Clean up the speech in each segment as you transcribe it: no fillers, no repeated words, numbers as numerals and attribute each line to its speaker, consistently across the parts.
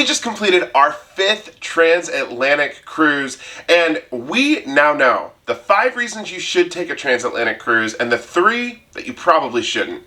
Speaker 1: just completed our 5th transatlantic cruise, and we now know the 5 reasons you should take a transatlantic cruise and the 3 that you probably shouldn't.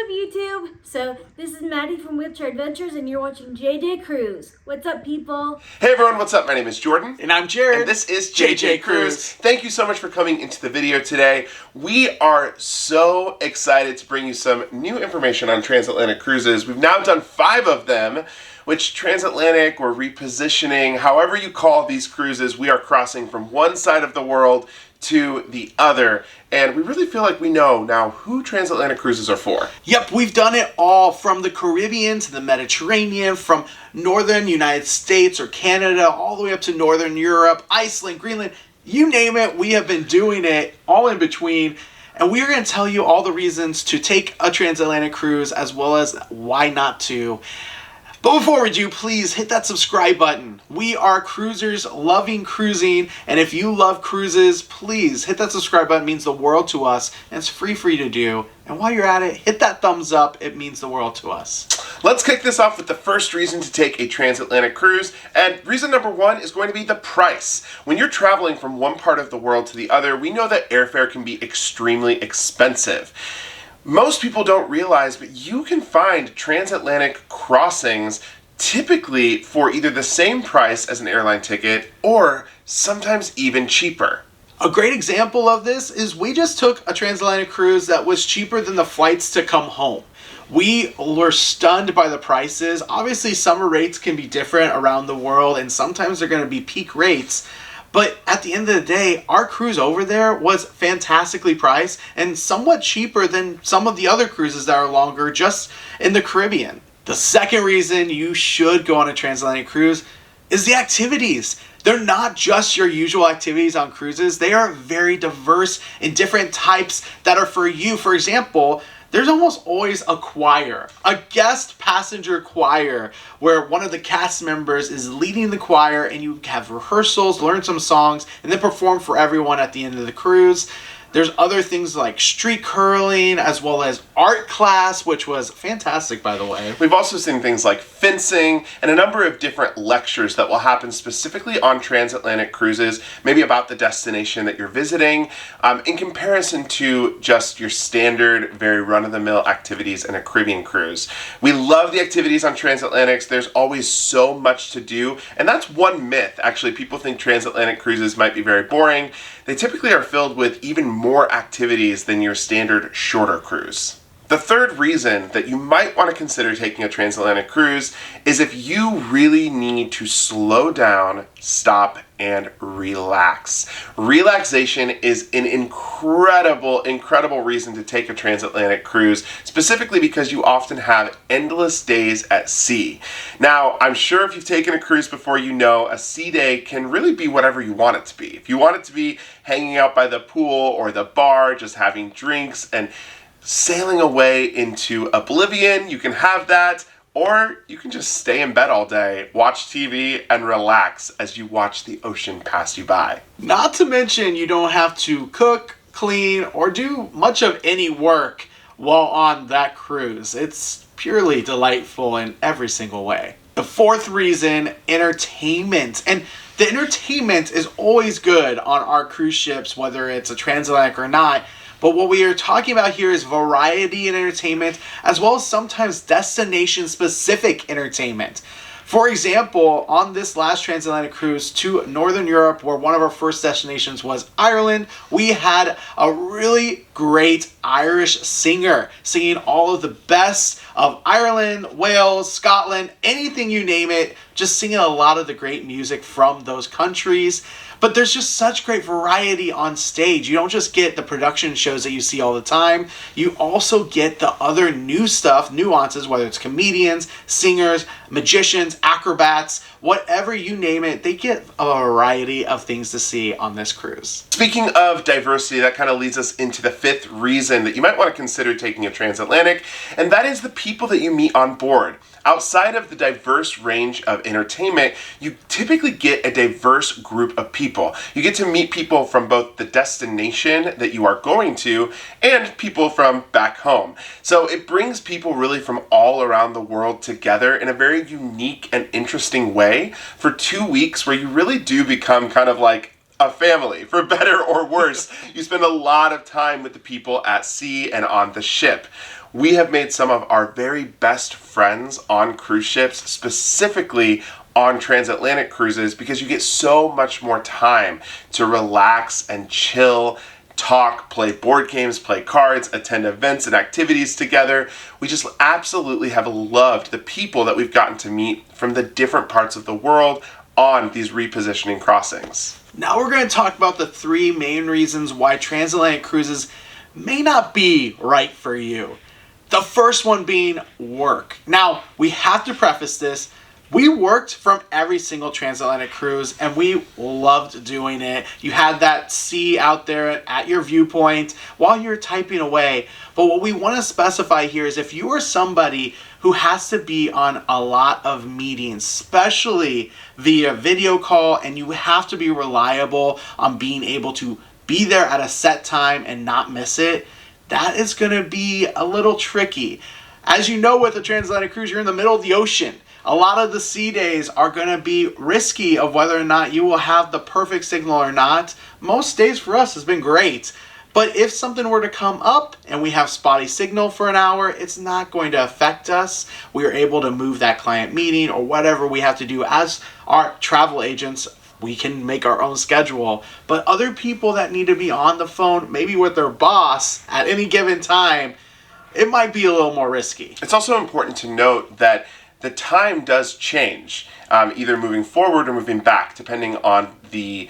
Speaker 2: YouTube. So this is Maddie from Wheelchair Adventures and you're watching JJ Cruise. What's up, people?
Speaker 1: Hey everyone, what's up? My name is Jordan.
Speaker 3: And I'm Jared.
Speaker 1: And this is JJ Cruise. Thank you so much for coming into the video today. We are so excited to bring you some new information on transatlantic cruises. We've now done 5 of them, which transatlantic or repositioning, however you call these cruises, we are crossing from one side of the world to the other, and we really feel like we know now who transatlantic cruises are for.
Speaker 3: Yep, we've done it all from the Caribbean to the Mediterranean, from northern United States or Canada all the way up to northern Europe, Iceland, Greenland, you name it, we have been doing it all in between. And we are going to tell you all the reasons to take a transatlantic cruise as well as why not to. But before we do, please hit that subscribe button. We are cruisers loving cruising, and if you love cruises, please hit that subscribe button. It means the world to us, and it's free for you to do. And while you're at it, hit that thumbs up. It means the world to us.
Speaker 1: Let's kick this off with the first reason to take a transatlantic cruise, and reason number 1 is going to be the price. When you're traveling from one part of the world to the other, we know that airfare can be extremely expensive. Most people don't realize, but you can find transatlantic crossings typically for either the same price as an airline ticket or sometimes even cheaper.
Speaker 3: A great example of this is we just took a transatlantic cruise that was cheaper than the flights to come home. We were stunned by the prices. Obviously, summer rates can be different around the world, and sometimes they're going to be peak rates. But at the end of the day, our cruise over there was fantastically priced and somewhat cheaper than some of the other cruises that are longer just in the Caribbean. The second reason you should go on a transatlantic cruise is the activities. They're not just your usual activities on cruises. They are very diverse in different types that are for you. For example, there's almost always a choir, a guest passenger choir, where one of the cast members is leading the choir and you have rehearsals, learn some songs, and then perform for everyone at the end of the cruise. There's other things like street curling as well as art class, which was fantastic, by the way.
Speaker 1: We've also seen things like fencing and a number of different lectures that will happen specifically on transatlantic cruises, maybe about the destination that you're visiting, in comparison to just your standard, very run-of-the-mill activities in a Caribbean cruise. We love the activities on transatlantics. There's always so much to do, and that's one myth. Actually, people think transatlantic cruises might be very boring. They typically are filled with even more activities than your standard shorter cruise. The third reason that you might want to consider taking a transatlantic cruise is if you really need to slow down, stop, and relax. Relaxation is an incredible reason to take a transatlantic cruise, specifically because you often have endless days at sea. Now, I'm sure if you've taken a cruise before, you know a sea day can really be whatever you want it to be. If you want it to be hanging out by the pool or the bar, just having drinks and sailing away into oblivion, you can have that. Or you can just stay in bed all day, watch TV, and relax as you watch the ocean pass you by.
Speaker 3: Not to mention, you don't have to cook, clean, or do much of any work while on that cruise. It's purely delightful in every single way. The fourth reason, entertainment. And the entertainment is always good on our cruise ships, whether it's a transatlantic or not. But what we are talking about here is variety in entertainment, as well as sometimes destination-specific entertainment. For example, on this last transatlantic cruise to Northern Europe, where one of our first destinations was Ireland, we had a really great Irish singer singing all of the best of Ireland, Wales, Scotland, anything you name it, just singing a lot of the great music from those countries. But there's just such great variety on stage. You don't just get the production shows that you see all the time. You also get the other new stuff, nuances, whether it's comedians, singers, magicians, acrobats, whatever you name it, they get a variety of things to see on this cruise.
Speaker 1: Speaking of diversity, that kind of leads us into the 5th reason that you might want to consider taking a transatlantic, and that is the people that you meet on board. outside of the diverse range of entertainment, you typically get a diverse group of people. You get to meet people from both the destination that you are going to and people from back home. So it brings people really from all around the world together in a very unique and interesting way for 2 weeks where you really do become kind of like a family, for better or worse. You spend a lot of time with the people at sea and on the ship. We have made some of our very best friends on cruise ships, specifically on transatlantic cruises, because you get so much more time to relax and chill, talk, play board games, play cards, attend events and activities together. We just absolutely have loved the people that we've gotten to meet from the different parts of the world on these repositioning crossings.
Speaker 3: Now we're going to talk about the 3 main reasons why transatlantic cruises may not be right for you. The first one being work. Now, we have to preface this. We worked from every single transatlantic cruise and we loved doing it. You had that sea out there at your viewpoint while you're typing away. But what we want to specify here is if you are somebody who has to be on a lot of meetings, especially via video call, and you have to be reliable on being able to be there at a set time and not miss it, that is going to be a little tricky. As you know, with a transatlantic cruise, you're in the middle of the ocean. A lot of the sea days are going to be risky of whether or not you will have the perfect signal or not. Most days for us has been great. But if something were to come up and we have spotty signal for an hour, it's not going to affect us. We are able to move that client meeting or whatever we have to do as our travel agents. We can make our own schedule. But other people that need to be on the phone, maybe with their boss at any given time, it might be a little more risky.
Speaker 1: It's also important to note that the time does change, either moving forward or moving back, depending on the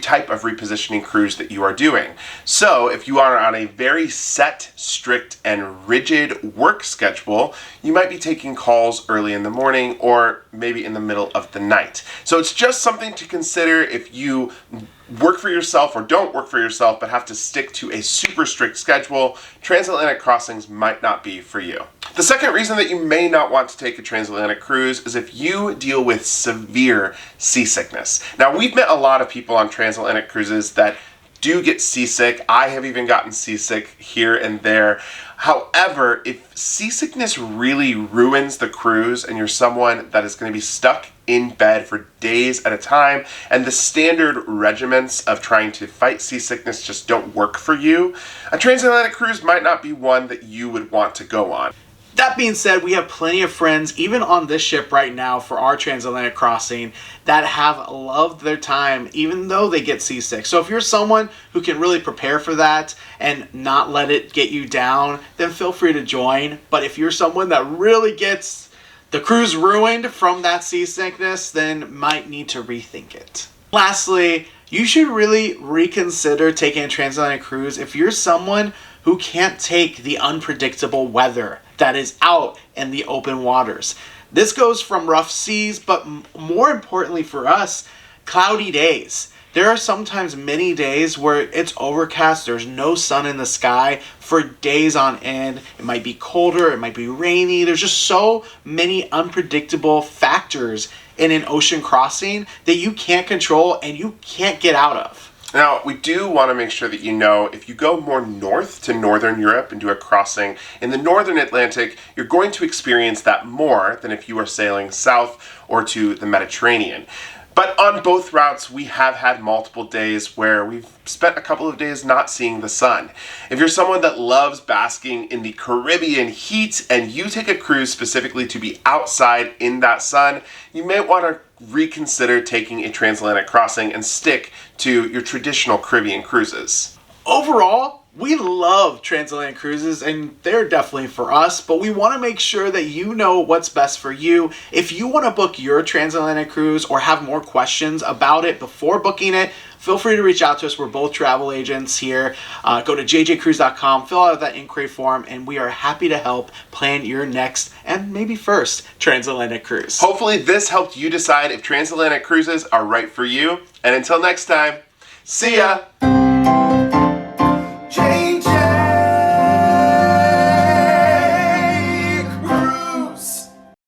Speaker 1: type of repositioning cruise that you are doing. So if you are on a very set, strict, and rigid work schedule, you might be taking calls early in the morning or maybe in the middle of the night. So it's just something to consider if you work for yourself or don't work for yourself but have to stick to a super strict schedule. Transatlantic crossings might not be for you. The second reason that you may not want to take a transatlantic cruise is if you deal with severe seasickness. Now, we've met a lot of people on transatlantic cruises that do get seasick. I have even gotten seasick here and there. However, if seasickness really ruins the cruise and you're someone that is going to be stuck in bed for days at a time and the standard regimens of trying to fight seasickness just don't work for you, a transatlantic cruise might not be one that you would want to go on.
Speaker 3: That being said, we have plenty of friends, even on this ship right now for our transatlantic crossing, that have loved their time even though they get seasick. So if you're someone who can really prepare for that and not let it get you down, then feel free to join. But if you're someone that really gets the cruise ruined from that seasickness, then might need to rethink it. Lastly, you should really reconsider taking a transatlantic cruise if you're someone who can't take the unpredictable weather that is out in the open waters. This goes from rough seas, but more importantly for us, cloudy days. There are sometimes many days where it's overcast, there's no sun in the sky for days on end. It might be colder, it might be rainy. There's just so many unpredictable factors in an ocean crossing that you can't control and you can't get out of.
Speaker 1: Now, we do want to make sure that you know if you go more north to Northern Europe and do a crossing in the Northern Atlantic, you're going to experience that more than if you are sailing south or to the Mediterranean. But on both routes, we have had multiple days where we've spent a couple of days not seeing the sun. If you're someone that loves basking in the Caribbean heat and you take a cruise specifically to be outside in that sun, you may want to reconsider taking a transatlantic crossing and stick to your traditional Caribbean cruises.
Speaker 3: Overall, we love transatlantic cruises and they're definitely for us, but we want to make sure that you know what's best for you. If you want to book your transatlantic cruise or have more questions about it before booking it, feel free to reach out to us. We're both travel agents here. Go to jjcruise.com, fill out that inquiry form, and we are happy to help plan your next and maybe first transatlantic cruise.
Speaker 1: Hopefully this helped you decide if transatlantic cruises are right for you. And until next time, see ya!